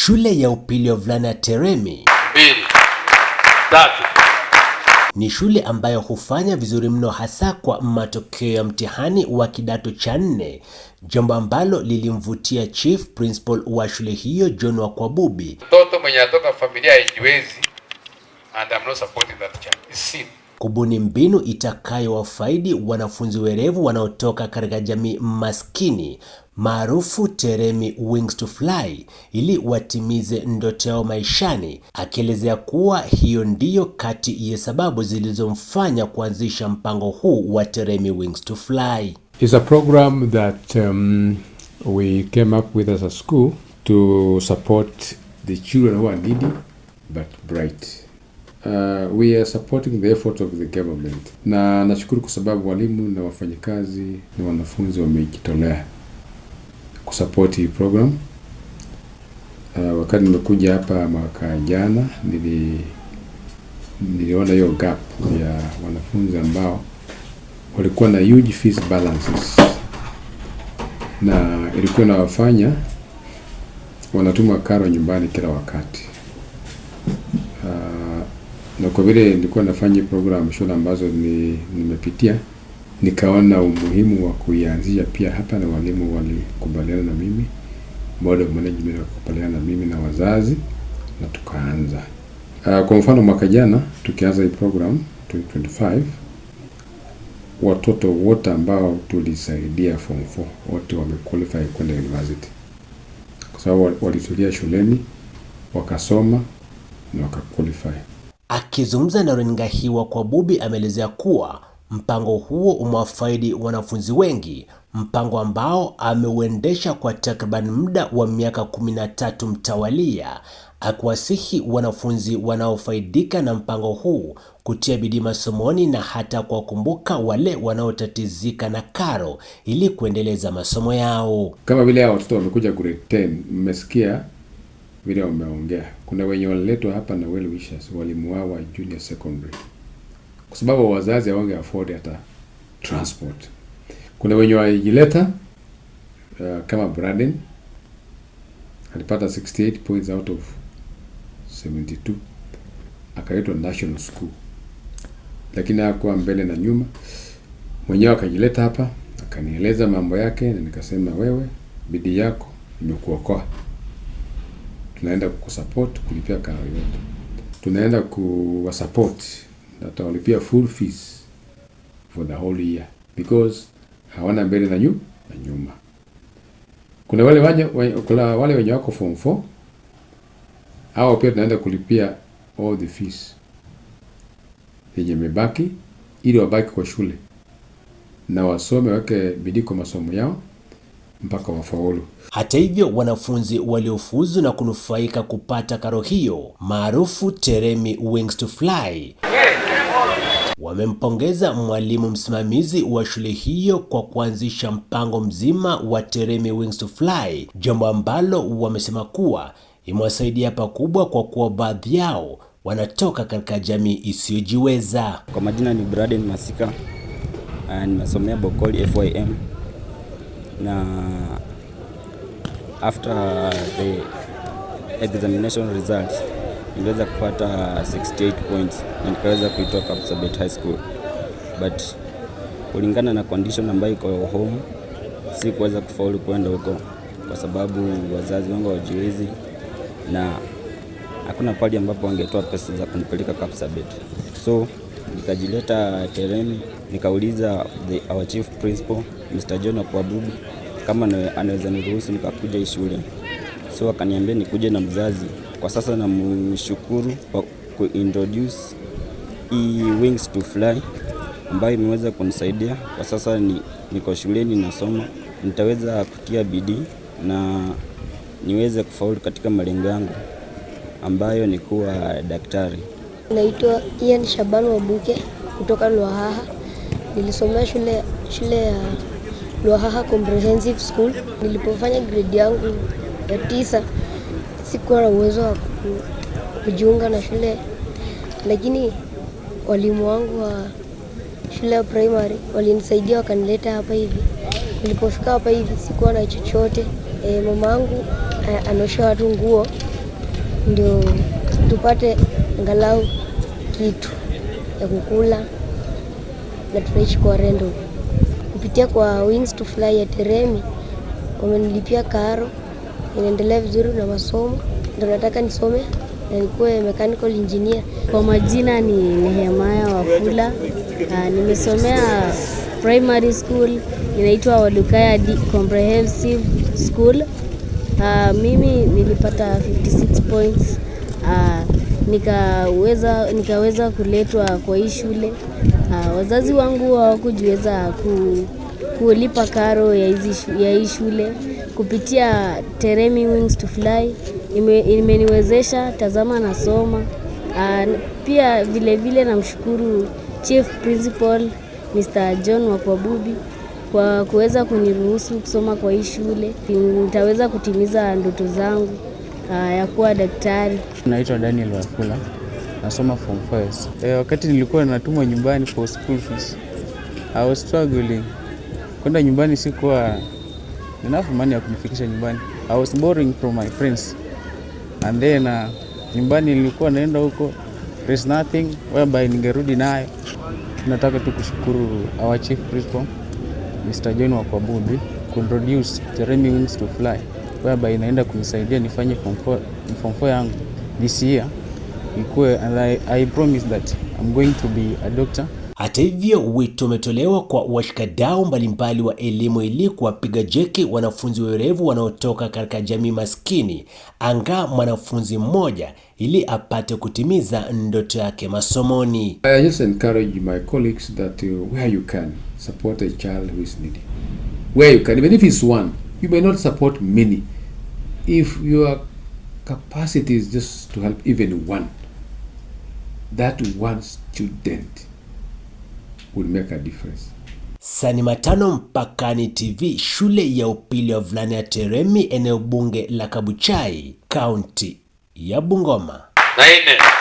Shule ya upili ya wavulana Teremi ni shule ambayo hufanya vizuri mno hasa kwa matokeo ya mtihani wa kidato cha 4, jambo ambalo lilimvutia Chief Principal wa shule hiyo John Wakwabubi. Mtoto mwenye atoka familia haijiwezi, and I'm not supporting that child. It's sin. Kubuni mbinu itakayowafaidi wanafunzi werevu wanaotoka katika jamii maskini maarufu Teremi Wings to Fly ili watimize ndoto yao maishani, akielezea kuwa hiyo ndiyo kati ya sababu zilizomfanya kuanzisha mpango huu wa Teremi Wings to Fly. It's a program that we came up with as a school to support the children who are needy but bright. We are supporting the effort of the government. Na nashukuru kwa sababu walimu na wafanyikazi na wanafunzi wamejitolea kusupport hii program. Wakati nimekuja hapa mwaka jana niliona hiyo gap ya wanafunzi ambao walikuwa na huge fees balances, na ilikuwa inawafanya wanatuma karo nyumbani kila wakati. Na kwa vile nilikuwa nafanya program shule ambazo nimepitia, nikaona umuhimu wa kuianzisha pia hapa, na walimu walikubaliana na mimi, board of management walikubaliana na mimi na wazazi, na tukaanza. Kwa mfano mwaka jana tukianza hii program 2025, watoto wote ambao tulisaidia form 4 wote wamequalify kwenda university, kwa sababu walitulia shuleni wakasoma na wakaqualify. Akizungumza na runinga hii, Wakwabubi ameelezea kuwa mpango huo umewafaidi wanafunzi wengi, mpango ambao ameuendesha kwa takriban muda wa miaka 13 mtawalia, akiwasihi wanafunzi wanaofaidika na mpango huu kutia bidii masomoni na hata kuwakumbuka wale wanaotatizika na karo ili kuendeleza masomo yao. Kama vile hao watoto wamekuja grade 10, mmesikia vile wameongea. Kuna wenye waliletwa hapa na well wishers, walimu wao wa junior secondary, kwa sababu wazazi hawange afford hata transport. Kuna wenye walijileta kama Braden alipata 68 points out of 72, akaitwa national school, lakini hakuwa mbele na nyuma. Mwenyewe akajileta hapa akanieleza mambo yake, na nikasema wewe, bidii yako imekuokoa, tunaenda kukusupport kulipia karo yote, tunaenda kuwasupport na tutawalipia full fees for the whole year because hawana mbele na nyuma. Kuna wale wenye wako form 4, hao pia tunaenda kulipia all the fees yenye mebaki ili wabaki kwa shule na wasome, wake bidii kwa masomo yao mpaka wafaulu. Hata hivyo, wanafunzi waliofuzu na kunufaika kupata karo hiyo maarufu Teremi Wings to Fly wamempongeza mwalimu msimamizi wa shule hiyo kwa kuanzisha mpango mzima wa Teremi Wings to Fly, jambo ambalo wamesema kuwa imewasaidia pakubwa kwa kuwa baadhi yao wanatoka katika jamii isiyojiweza. Kwa majina ni Braden Masika, nimesomea Bokoli FYM, na after the examination results niliweza kupata 68 points na nikaweza kuitoa Kapsabet High School, but kulingana na condition ambayo iko home si kuweza kufaulu kwenda huko kwa sababu wazazi wangu hawajiwezi na hakuna pali ambapo wangetoa pesa za kunipeleka Kapsabet. So nikajileta Teremi, nikauliza our chief principal Mr. John Wakwabubi kama anaweza niruhusu nikakuja hii shule. So akaniambia nikuje na mzazi. Kwa sasa namshukuru kwa kuintroduce Wings to Fly ambayo imeweza kunisaidia. Kwa sasa niko shuleni nasoma, nitaweza kutia bidii na niweze kufaulu katika malengo yangu ambayo ni kuwa daktari. Naitwa Ian Shaban Wabuke kutoka Lwahaha. Nilisomea shule ya Lwahaha Comprehensive School. Nilipofanya grade yangu ya 9 sikuwa na uwezo wa kujiunga na shule, lakini walimu wangu wa shule ya primary walinisaidia wakanileta hapa hivi. Nilipofika hapa hivi sikuwa na chochote. Mama yangu anaosha watu nguo, ndio tupate angalau kitu ya kukula na tunaishi kwa rendo. Kupitia kwa Wings to Fly ya Teremi wamenilipia karo, inaendelea vizuri na masomo. Ndio nataka nisome na nikuwe mechanical engineer. Kwa majina ni Nehemaya Wafula. Nimesomea primary school inaitwa Walukaya Comprehensive School. Mimi nilipata 56 points. Nikaweza kuletwa kwa hii shule. Wazazi wangu hawakujiweza kulipa karo ya hii shule. Kupitia Teremi Wings to Fly imeniwezesha tazama nasoma. Pia vile namshukuru Chief Principal Mr. John Wakwabubi kwa kuweza kuniruhusu kusoma kwa hii shule. Nitaweza kutimiza ndoto zangu ya kuwa daktari. Naitwa Daniel Wafula. Nasoma form 5. Wakati nilikuwa natumwa nyumbani for school fees, I was struggling. Kwenda nyumbani sikuwa enough money ya kunifikisha nyumbani. I was borrowing from my friends. And then nyumbani nilikuwa naenda huko, there's nothing whereby ningerudi nayo. Nataka tu kushukuru our chief principal Mr. John Wakwabubi kuintroduce Teremi Wings to Fly, whereby inaenda kunisaidia nifanye form 4 yangu this year. And I promise that I'm going to be a doctor. Hata hivyo, wito umetolewa kwa washikadau mbalimbali wa elimu ili kuwapiga jeki wanafunzi werevu wanaotoka katika jamii maskini, anga mwanafunzi mmoja ili apate kutimiza ndoto yake masomoni. I just encourage my colleagues that where you can support a child who is needy. Where you can, even if it's one, you may not support many. If your capacity is just to help even one, that one student would make a difference. Sani Matano, Mpakani TV, shule ya upili ya wavulana ya Teremi, eneo bunge la Kabuchai, kaunti ya Bungoma. 4